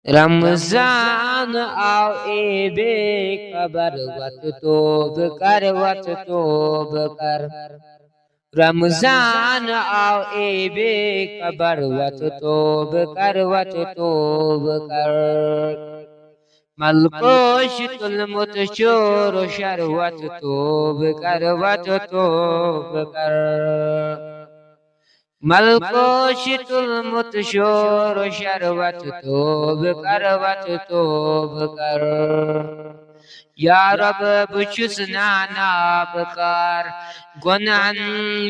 رمضان آو ای بے خبر وقت توب کر وقت توب کر رمضان آو ای بے خبر وقت توب کر وقت توب کر ملکوش تلمت شور و شروت توب کر وقت توب کر ملکوش تلمت شور و شروت توب کر وقت توب کر یا رب بچس نانا بکار گناہن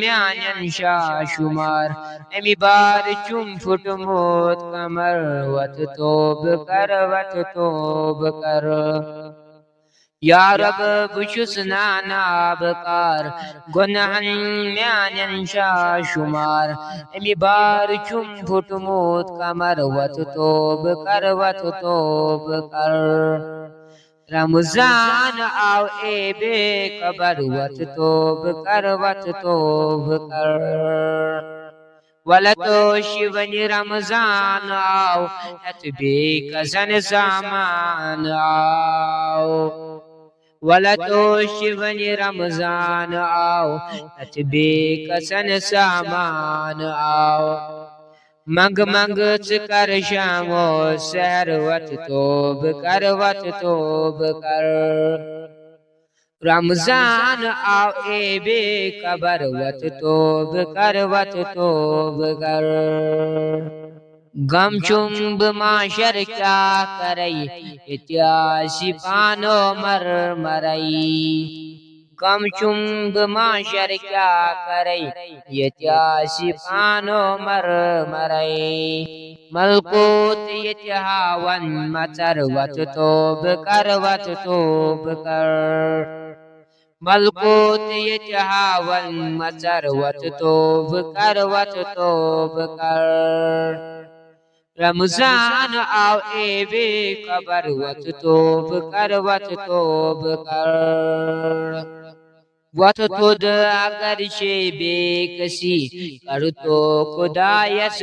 میانن شا شمار امی بار چم فٹموت کمر وت توب کر وت توب کر یا رب بچس نانا بکار گناہن میانن شا شمار امی بار چم فٹموت کمر وت توب کر وت توب کر رمضان آو ای بے خبر وت توب کر وت توب کر ولتو شیونی رمضان آو ات بے کزن سامان آو ولتو شیونی رمضان آو ات بے کزن سامان آو منگ منگ چکر شام و سحر وت توب کر وت توب کر رمضان آو ای بے خبر وت توب کر وت توب کر غم چم بماشر کیا کرئی اتیاسی پانو مر مرئی غم چم بماشر کیا کرئی یتیاسی پانو مر مرئی ملکوت یتہاون مچر وت توب کر وت توب کر ملکوت یتہاون مچر وت توب کر وت توب کر رمضان آو ای بے خبر وت توب کر وت توب کر وت تود اگر شے بے کسی کر تو خدایس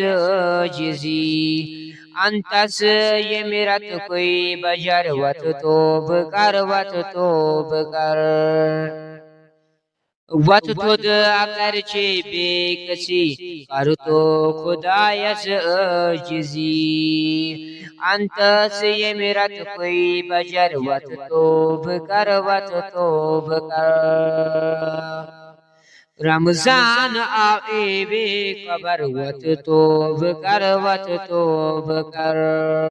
جزی انتس یہ میرت کوئی بجر وت توب کر وت توب کر وت تود اگر چے بے کسی کر تو خدایس جزی انتس یہ میرت کوئی بجر وت توب کر وت توب کر رمضان آو ای بے خبر وت توب کر وت توب کر